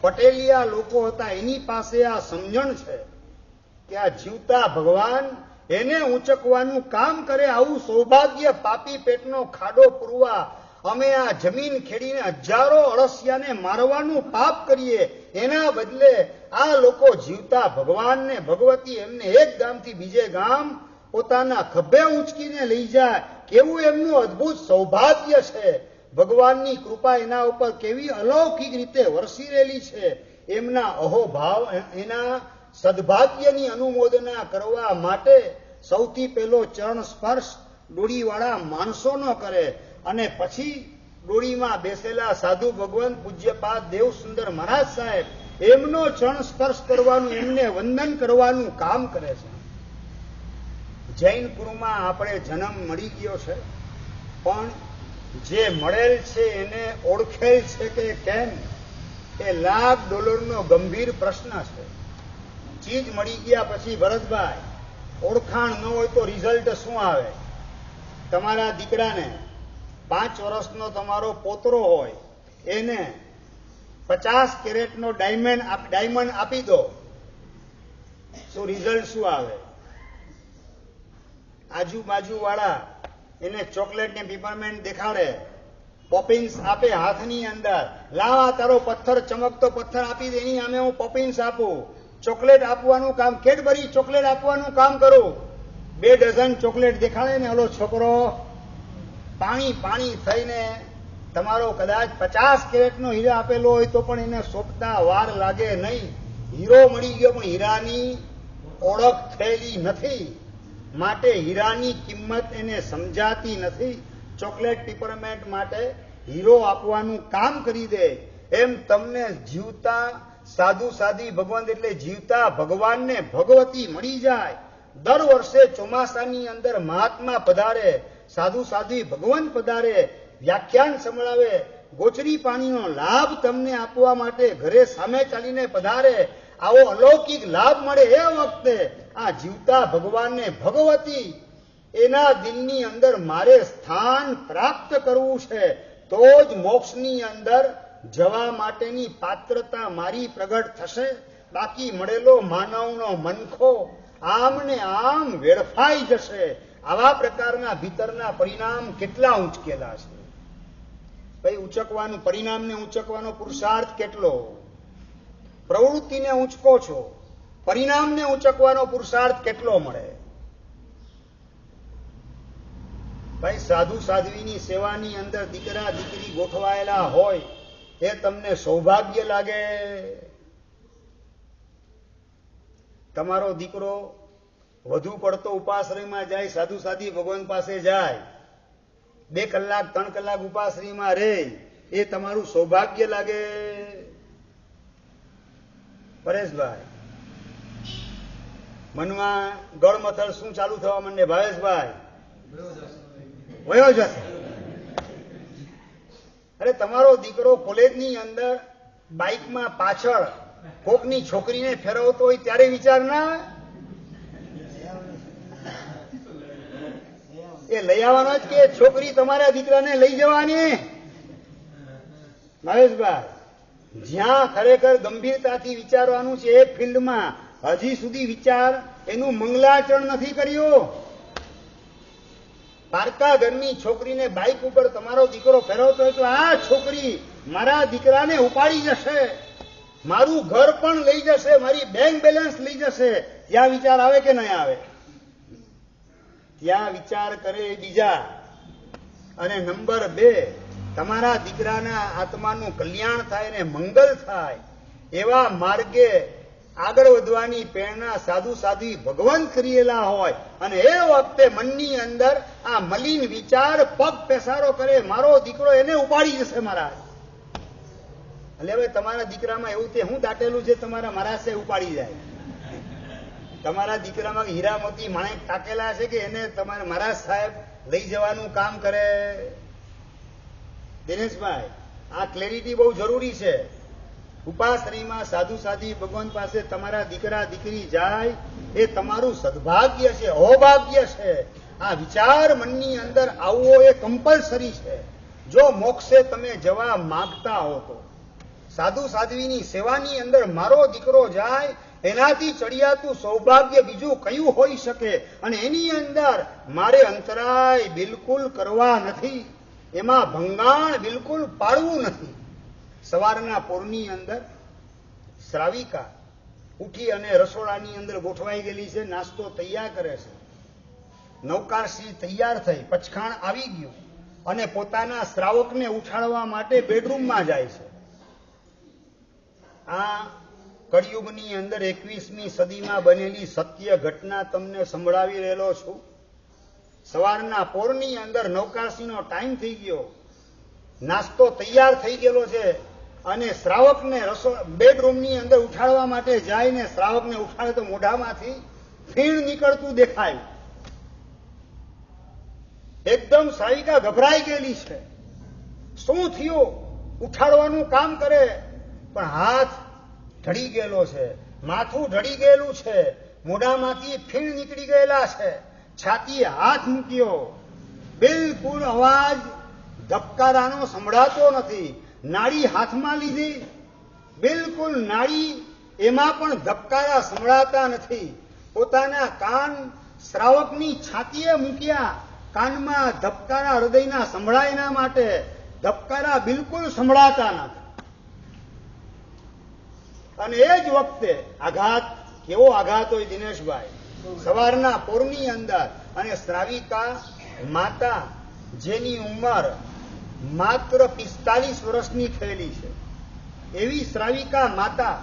પટેલિયા લોકો હતા, એની પાસે આ સમજણ છે. કે આ જીવતા ભગવાન એને ઊંચકવાનું કામ કરે. આવું સૌભાગ્ય પાપી પેટનો ખાડો પૂરવા અમે આ જમીન ખેડીને હજારો અળસિયાને મારવાનું પાપ કરીએ, એના બદલે આ લોકો જીવતા ભગવાનને ભગવતી એમને એક ગામથી બીજે ગામ પોતાના ખભે ઊંચકીને લઈ જાય. કેવું એમનું અદ્ભુત સૌભાગ્ય છે. ભગવાનની કૃપા એના ઉપર કેવી અલૌકિક રીતે વરસી રહેલી છે. એમના અહોભાવ, એના સદભાગ્યની અનુમોદના કરવા માટે સૌથી પહેલો ચરણ સ્પર્શ ડોળીવાળા માણસોનો કરે અને પછી ડોળીમાં બેસેલા સાધુ ભગવાન પૂજ્યપાદ દેવસુંદર મહારાજ સાહેબ એમનો ચરણ સ્પર્શ કરવાનું, એમને વંદન કરવાનું કામ કરે છે. જૈન કુળમાં આપણે જન્મ મળી ગયો છે, પણ જે મળેલ છે એને ઓળખેલ છે કે કેમ એ $1,00,000નો ગંભીર પ્રશ્ન છે. ચીજ મળી ગયા પછી ભરતભાઈ ઓળખાણ ન હોય તો રિઝલ્ટ શું આવે? તમારા દીકરાને 5 વર્ષનો તમારો પોતરો હોય એને 50 કેરેટનો ડાયમંડ આપી દો, શું રિઝલ્ટ શું આવે? આજુબાજુ વાળા એને ચોકલેટ ને પિપરમેન્ટ દેખાડે, પોપિન્સ આપે હાથની અંદર, લાવા તારો પથ્થર ચમકતો પથ્થર આપી દે, એની સામે હું પોપિન્સ આપું. ચોકલેટ આપવાનું કામ, કેડબરી ચોકલેટ આપવાનું કામ કરું. 2 ડઝન ચોકલેટ દેખાડે ને ઓલો છોકરો પાણી પાણી થઈને તમારો કદાચ 50 કેરેટનો હીરો આપેલો હોય તો પણ એને સોંપતા વાર લાગે નહીં. હીરો મળી ગયો પણ હીરાની ઓળખ થયેલી નથી, માટે હીરાની કિંમત એને સમજાતી નથી. ચોકલેટ પિપરમેન્ટ માટે હીરો આપવાનું કામ કરી દે. એમ તમને જીવતા સાધુ સાધી ભગવાન એટલે જીવતા ભગવાનને ભગવતી મળી જાય. દર વર્ષે ચોમાસાની અંદર મહાત્મા પધારે, સાધુ સાધી ભગવાન પધારે, વ્યાખ્યાન સંભળાવે, ગોચરી પાણીનો લાભ તમને આપવા માટે ઘરે સામે ચાલીને પધારે. આવો અલૌકિક લાભ મળે એ વખતે આ જીવતા ભગવાનને ભગવતી એના દિલની અંદર મારે સ્થાન પ્રાપ્ત કરવું છે, તો જ મોક્ષની અંદર જવા માટેની પાત્રતા મારી પ્રગટ થશે. બાકી મળેલો માનવનો મનખો આમ ને આમ વેડફાઈ જશે. આવા પ્રકારના ભીતરના પરિણામ કેટલા ઊંચકેલા છે ભાઈ. ઊંચકવાનું, પરિણામને ઊંચકવાનો પુરુષાર્થ કેટલો? પ્રવૃત્તિને ઊંચકો છો, પરિણામને ઊંચકવાનો પુરુષાર્થ કેટલો મળે? ભાઈ સાધુ સાધ્વીની સેવાની અંદર દીકરા દીકરી ગોઠવાયેલા હોય એ તમને સૌભાગ્ય લાગે? તમારો દીકરો વધુ પડતો ઉપાશ્રયમાં જાય, સાધુ સાધી ભગવાન પાસે જાય, 2 કલાક 3 કલાક ઉપાશ્રયમાં રહે, એ તમારું સૌભાગ્ય લાગે? પરેશભાઈ, મનમાં ગળમથલ શું ચાલુ થવા માંડે? ભાવેશભાઈ, વયો જશે. અરે તમારો દીકરો કોલેજની અંદર બાઇકમાં પાછળ કોકની છોકરીને ફેરવતો હોય ત્યારે વિચાર ના? એ લઈ આવવાનો જ કે છોકરી તમારા દીકરાને લઈ જવાની? ભાવેશભાઈ, જ્યાં ખરેખર ગંભીરતાથી વિચારવાનું છે એ ફિલ્ડમાં હજી સુધી વિચાર એનું મંગલાચરણ નથી કર્યું. પારકા ઘરની છોકરીને બાઇક ઉપર તમારો દીકરો ફેરવતો હોય તો આ છોકરી મારા દીકરાને ઉપાડી જશે, મારું ઘર પણ લઈ જશે, મારી બેંક બેલેન્સ લઈ જશે. ત્યાં વિચાર આવે કે નહીં આવે? ત્યાં વિચાર કરે બીજા. અને નંબર 2, તમારા દીકરાના આત્માનું કલ્યાણ થાય ને મંગલ થાય એવા માર્ગે આગળ વધવાની પ્રેરણા સાધુ સાધી ભગવાન કરેલા હોય અને એ વખતે મનની અંદર આ મલિન વિચાર પગ પેસારો કરે, મારો દીકરો એને ઉપાડી જશે મહારાજ. એટલે હવે તમારા દીકરામાં એવું તે હું દાટેલું છે તમારા મહારાજ સાહેબ ઉપાડી જાય? તમારા દીકરામાં હીરા મોતી માણેક ટાકેલા છે કે એને તમારા મહારાજ સાહેબ લઈ જવાનું કામ કરે? દિનેશભાઈ, આ ક્લેરિટી બહુ જરૂરી છે. ઉપાશ્રયમાં સાધુ સાધી ભગવાન પાસે તમારા દીકરા દીકરી જાય એ તમારું સદભાગ્ય છે, અહોભાગ્ય છે. આ વિચાર મનની અંદર આવવો એ કમ્પલસરી છે. જો મોક્ષે તમે જવા માંગતા હો તો સાધુ સાધ્વીની સેવાની અંદર મારો દીકરો જાય એનાથી ચડિયાતું સૌભાગ્ય બીજું કયું હોઈ શકે? અને એની અંદર મારે અંતરાય બિલકુલ કરવા નથી, એમાં ભંગાણ બિલકુલ પાડવું નથી. સવારના પોરની અંદર શ્રાવિકા ઉઠી અને રસોડાની અંદર ગોઠવાઈ ગયેલી છે, નાસ્તો તૈયાર કરે છે. નૌકારશ્રી તૈયાર થઈ, પચખાણ આવી ગયું અને પોતાના શ્રાવકને ઉઠાડવા માટે બેડરૂમમાં જાય છે. આ કળિયુગની અંદર 21મી સદીમાં બનેલી સત્ય ઘટના તમને સંભળાવી રહેલો છું. સવારના પોરની અંદર નૌકારશ્રીનો ટાઈમ થઈ ગયો, નાસ્તો તૈયાર થઈ ગયેલો છે અને શ્રાવકને બેડરૂમની અંદર ઉઠાડવા માટે જાય ને શ્રાવકને ઉઠાડે તો મોઢામાંથી ફીણ નીકળતું દેખાય. એકદમ શ્રાવિકા ગભરાઈ ગયેલી છે. શું થયું? ઉઠાડવાનું કામ કરે પણ હાથ ઢળી ગયેલો છે, માથું ઢળી ગયેલું છે, મોઢામાંથી ફીણ નીકળી ગયેલા છે. છાતીએ હાથ મૂક્યો, બિલકુલ અવાજ ધબકારાનો સંભળાતો નથી. નાળી હાથમાં લીધી, બિલકુલ નાળી એમાં પણ ધબકારા સંભળાતા નથી. પોતાના કાન શ્રાવકની છાતીએ મૂક્યા, કાનમાં ધબકારા હૃદયના સંભળાય એના માટે. ધબકારા બિલકુલ સંભળાતા નથી. અને એ જ વખતે આઘાત, કેવો આઘાત હોય દિનેશભાઈ, સવારના પોરની અંદર. અને શ્રાવિકા માતા, જેની ઉંમર માત્ર 45 વર્ષની થયેલી છે, એવી શ્રાવિકા માતા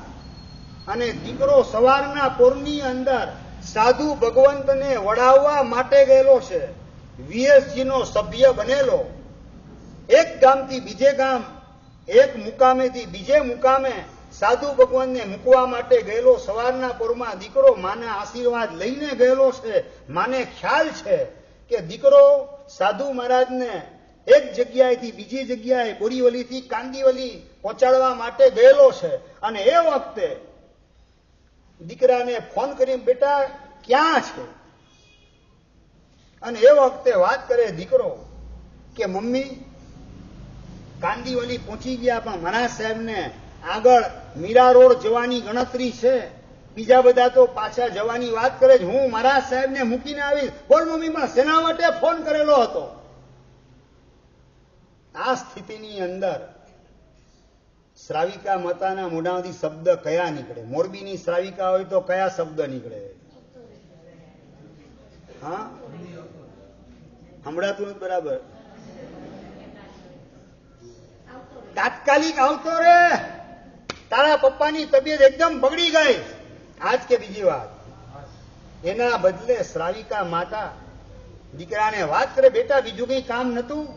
અને દીકરો સવારના પોરની અંદર સાધુ ભગવંતને વડાવવા માટે ગયેલો છે. વીએસજીનો સભ્ય બનેલો, એક ગામથી બીજે ગામ, એક મુકામેથી બીજે મુકામે સાધુ ભગવાનને મૂકવા માટે ગયેલો. સવારના પોરમાં દીકરો માના આશીર્વાદ લઈને ગયેલો છે. માને ખ્યાલ છે કે દીકરો સાધુ મહારાજને એક જગ્યાએથી બીજી જગ્યાએ, બોરીવલીથી કાંદીવલી પહોંચાડવા માટે ગયેલો છે. અને એ વખતે દીકરાને ફોન કરી, બેટા ક્યાં છે? અને એ વખતે વાત કરે દીકરો કે મમ્મી કાંદીવલી પહોંચી ગયા, પણ મહારાજ સાહેબને આગળ મીરા રોડ જવાની ગણતરી છે, બીજા બધા તો પાછા જવાની વાત કરે છે, હું મહારાજ સાહેબને મૂકીને આવીશ. બોલ મમ્મી, પણ શેના માટે ફોન કરેલો હતો? આ સ્થિતિની અંદર શ્રાવિકા માતાના મોઢામાંથી શબ્દ કયા નીકળે? મોરબીની શ્રાવિકા હોય તો કયા શબ્દ નીકળે? હા, સંભળાતું નથી બરાબર. તાત્કાલિક આવતો રે, તારા પપ્પાની તબિયત એકદમ બગડી ગઈ. આજ કે બીજી વાત. એના બદલે શ્રાવિકા માતા દીકરાને વાત કરે, બેટા બીજું કઈ કામ નતું,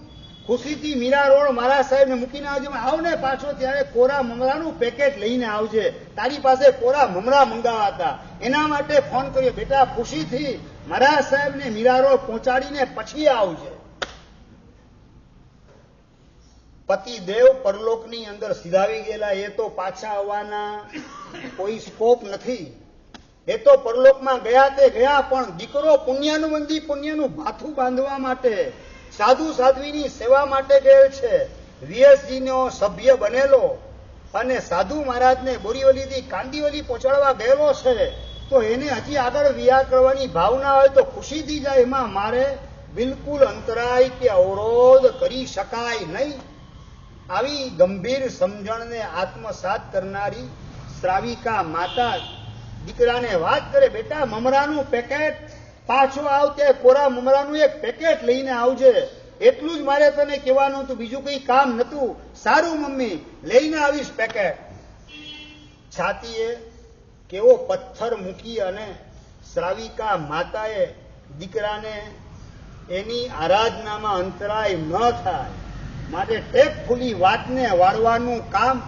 ખુશીથી મીરા રોડ મહારાજ સાહેબને મૂકીને આવજે. આવ ને પાછો, ત્યારે કોરા મમરાનું પેકેટ લઈને આવજે, તારી પાસે કોરા મમરા મંગાવા હતા, એના માટે ફોન કર્યો. બેટા ખુશીથી મહારાજ સાહેબને મીરા રોડ પહોંચાડીને પછી આવજે. પતિદેવ પરલોકની અંદર સિધાવી ગયેલા, એ તો પાછા આવવાના કોઈ સ્કોપ નથી. એ તો પરલોકમાં ગયા તે ગયા, પણ દીકરો પુણ્યનું મંદી, પુણ્યનું ભાથું બાંધવા માટે, સાધુ સાધ્વીની સેવા માટે ગયેલ છે. વીએસજીનો સભ્ય બનેલો અને સાધુ મહારાજને બોરીવલીથી કાંદીવલી પહોંચાડવા ગયેલો છે. તો એને હજી આગળ વિહાર કરવાની ભાવના હોય તો ખુશીથી જાય, એમાં મારે બિલકુલ અંતરાય કે અવરોધ કરી શકાય નહીં. આવી ગંભીર સમજણને આત્મસાત કરનારી શ્રાવિકા માતા દીકરાને વાત કરે, બેટા મમરાનું પેકેટ પાછો આવતે, કોરા મમરાનું એક પેકેટ લઈને આવજે, એટલું જ મારે તને કહેવાનું હતું, બીજું કઈ કામ નતું. સારું મમ્મી, લઈને આવીશ પેકેટ. છાતીએ કેવો પથ્થર મૂકી અને શ્રાવિકા માતાએ દીકરાને એની આરાધનામાં અંતરાય ન થાય માટે ટેકફુલી વાતને વાળવાનું કામ.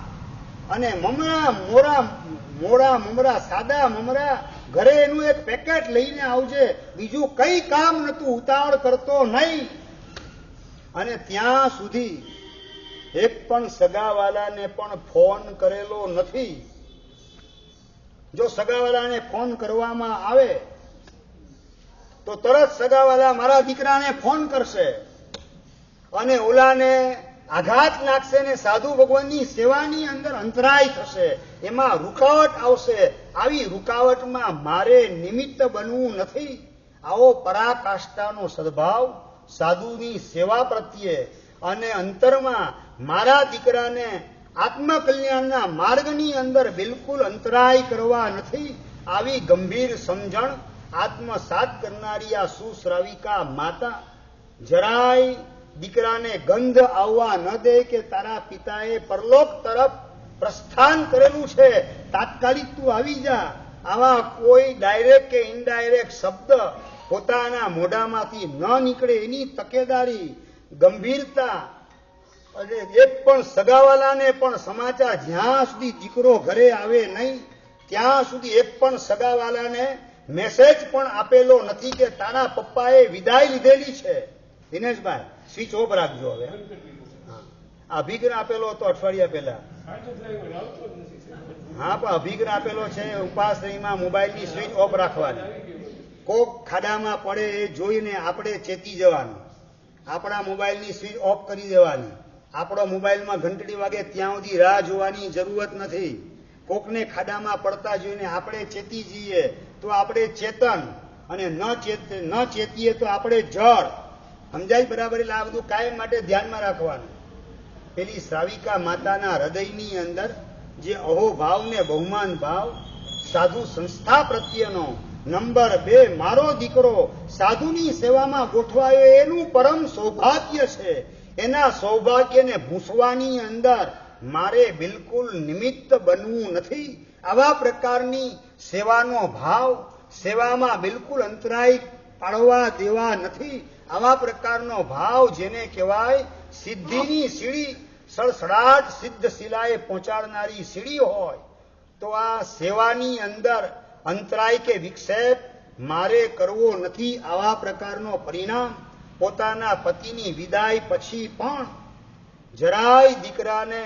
અને મોડા મમરા, સાદા મમરા, ઘરે એનું એક પેકેટ લઈને આવજે, બીજું કઈ કામ નતું, ઉતાવળ કરતો નહીં. અને ત્યાં સુધી એક પણ સગાવાલાને પણ ફોન કરેલો નથી. જો સગાવાલાને ફોન કરવામાં આવે તો તરત સગાવાલા મારા દીકરાને ફોન કરશે અને ઓલાને આઘાત લાગશે ને સાધુ ભગવાનની સેવાની અંદર અંતરાય થશે, એમાં રૂકાવટ આવશે. આવી રૂકાવટમાં મારે નિમિત્ત બનવું નથી. આવો પરાકાષ્ઠાનો સદભાવ સાધુની સેવા પ્રત્યે અને અંતરમાં મારા દીકરાને આત્મકલ્યાણના માર્ગની અંદર બિલકુલ અંતરાય કરવા નથી, આવી ગંભીર સમજણ આત્મસાત કરનારી આ સુશ્રાવિકા માતા જરાય દીકરાને ગંધ આવવા ન દે કે તારા પિતાએ પરલોક તરફ પ્રસ્થાન કરેલું છે, તાત્કાલિક તું આવી જા. આવા કોઈ ડાયરેક્ટ કે ઇનડાયરેક્ટ શબ્દ પોતાના મોઢામાંથી ન નીકળે એની તકેદારી, ગંભીરતા. અને એક પણ સગાવાલાને પણ સમાચાર જ્યાં સુધી દીકરો ઘરે આવે નહીં ત્યાં સુધી એક પણ સગાવાલાને મેસેજ પણ આપેલો નથી કે તારા પપ્પાએ વિદાય લીધેલી છે. દિનેશભાઈ સ્વિચ ઓફ રાખજો. હવે અભિગ્રહ આપેલો હતો અઠવાડિયા પહેલા. હા, પણ અભિગ્રહ આપેલો છે ઉપાશ્રયમાં મોબાઈલની સ્વિચ ઓફ રાખવાની. કોક ખાડામાં પડે એ જોઈને આપણે ચેતી જવાનું. આપણા મોબાઈલની સ્વિચ ઓફ કરી દેવાની. આપણો મોબાઈલમાં ઘંટડી વાગે ત્યાં સુધી રાહ જોવાની જરૂરત નથી. કોકને ખાડામાં પડતા જોઈને આપણે ચેતી જઈએ તો આપણે ચેતન, અને ન ચેતીએ તો આપણે જળ. સમજાય બરાબર? એટલે આ બધું કાયમ માટે ધ્યાનમાં રાખવાનું. પેલી શ્રાવિકા માતાના હૃદયની અંદર જે અહોભાવ ને બહુમાન ભાવ, સાધુ સંસ્થા પ્રત્યેનો, નંબર 2 મારો દીકરો સાધુની સેવામાં ગોઠવાયો એનું પરમ સૌભાગ્ય છે. એના સૌભાગ્યને ભૂસવાની અંદર મારે બિલકુલ નિમિત્ત બનવું નથી. આવા પ્રકારની સેવાનો ભાવ, સેવામાં બિલકુલ અંતરાય પાડવા દેવા નથી. આવા પ્રકારનો ભાવ જેને કહેવાય સિદ્ધિની સીડી, સડસડાટ સિદ્ધ શિલાએ પહોંચાડનારી સીડી હોય, તો આ સેવાની અંદર અંતરાય કે વિક્ષેપ મારે કરવો નથી. આવા પ્રકારનો પરિણામ પોતાના પતિની વિદાય પછી પણ જરાય દીકરાને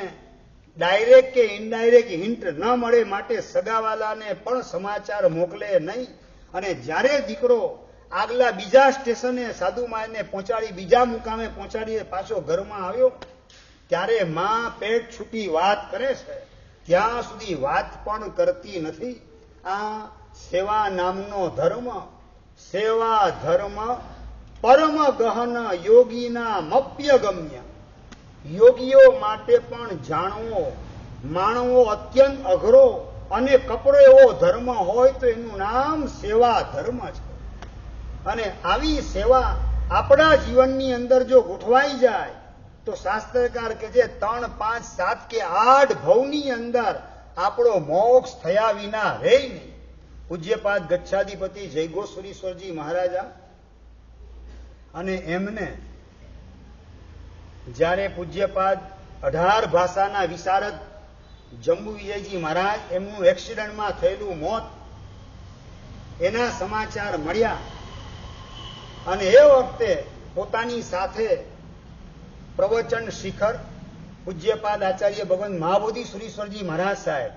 ડાયરેક્ટ કે ઇનડાયરેક્ટ હિન્ટ ન મળે માટે સગાવાલાને પણ સમાચાર મોકલે નહીં. અને જ્યારે દીકરો આગલા બીજા સ્ટેશને સાધુમાને પહોંચાડી, બીજા મુકામે પહોંચાડી પાછો ઘરમાં આવ્યો, ત્યારે માં પેટ છૂટી વાત કરે છે, ત્યાં સુધી વાત પણ કરતી નથી. આ સેવા નામનો ધર્મ, સેવા ધર્મ પરમ ગહન યોગીના મપ્યગમ્ય. યોગીઓ માટે પણ જાણવો માણવો અત્યંત અઘરો અને કપરો એવો ધર્મ હોય તો એનું નામ સેવા ધર્મ છે. અને આવી સેવા આપણા જીવનની અંદર જો ગોઠવાઈ જાય તો શાસ્ત્રકાર કે જે 3, 5, 7 કે 8 ભવની અંદર આપણો મોક્ષ થયા વિના રહે નહીં. પૂજ્યપાદ ગચ્છાધિપતિ જયગોસુરીશ્વરજી મહારાજા અને એમને જ્યારે પૂજ્યપાદ 18 ભાષાના વિશારદ જંબુ વિજયજી મહારાજ એમનું એક્સિડન્ટમાં થયેલું મોત, એના સમાચાર મળ્યા. અને એ વખતે પોતાની સાથે પ્રવચન શિખર પૂજ્યપાદ આચાર્ય ભગવાન મહાબોધિ સુરીશ્વરજી મહારાજ સાહેબ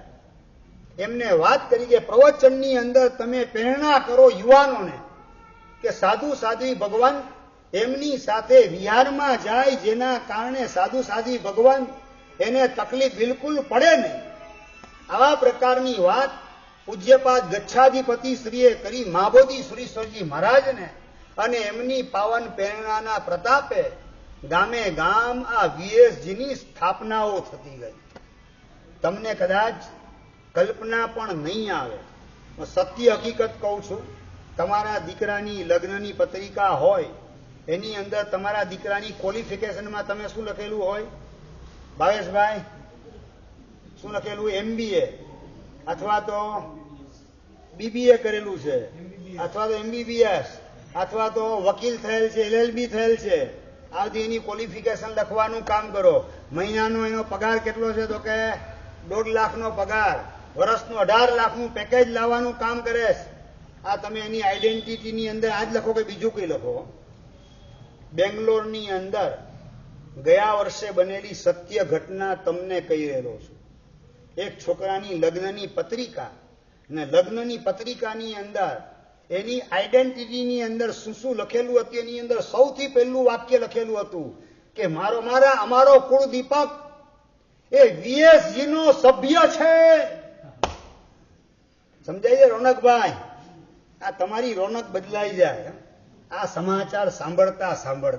એમને વાત કરી કે પ્રવચનની અંદર તમે પ્રેરણા કરો યુવાનોને કે સાધુ સાધ્વી ભગવાન એમની સાથે વિહારમાં જાય, જેના કારણે સાધુ સાધ્વી ભગવાન એને તકલીફ બિલકુલ પડે નહીં. આવા પ્રકારની વાત પૂજ્યપાદ ગચ્છાધિપતિ શ્રીએ કરી મહાબોધિ સુરીશ્વરજી મહારાજને. અને એમની પાવન પ્રેરણાના પ્રતાપે ગામે ગામ આ વીએસજીની સ્થાપનાઓ થતી ગઈ. તમને કદાચ કલ્પના પણ નહીં આવે. સત્ય હકીકત કહું છું, તમારા દીકરાની લગ્નની પત્રિકા હોય એની અંદર તમારા દીકરાની ક્વોલિફિકેશનમાં તમે શું લખેલું હોય ભાવેશભાઈ? શું લખેલું? MBA અથવા તો BBA કરેલું છે, અથવા તો MBBS, અથવા તો વકીલ થયેલ છે, LLB થયેલ છે. આ બધી એની ક્વોલિફિકેશન લખવાનું કામ કરો. મહિનાનો એનો પગાર કેટલો છે? તો કે 1.5 લાખનો પગાર, વર્ષનું 18 લાખનું પેકેજ લાવવાનું કામ કરે. આ તમે એની આઈડેન્ટિટીની અંદર આ જ લખો કે બીજું કઈ લખો. બેંગ્લોરની અંદર ગયા વર્ષે બનેલી સત્ય ઘટના તમને કહી રહેલો છું. એક છોકરાની લગ્નની પત્રિકા, ને લગ્નની પત્રિકાની અંદર એની આઈડેન્ટિટીની અંદર શું શું લખેલું હતું? એની અંદર સૌથી પહેલું વાક્ય લખેલું હતું કે અમારો કુળ દીપક એ વીએસજી નો સભ્ય છે. સમજાય છે રોનકભાઈ? આ તમારી રોનક બદલાઈ જાય આ સમાચાર સાંભળતા સાંભળતા.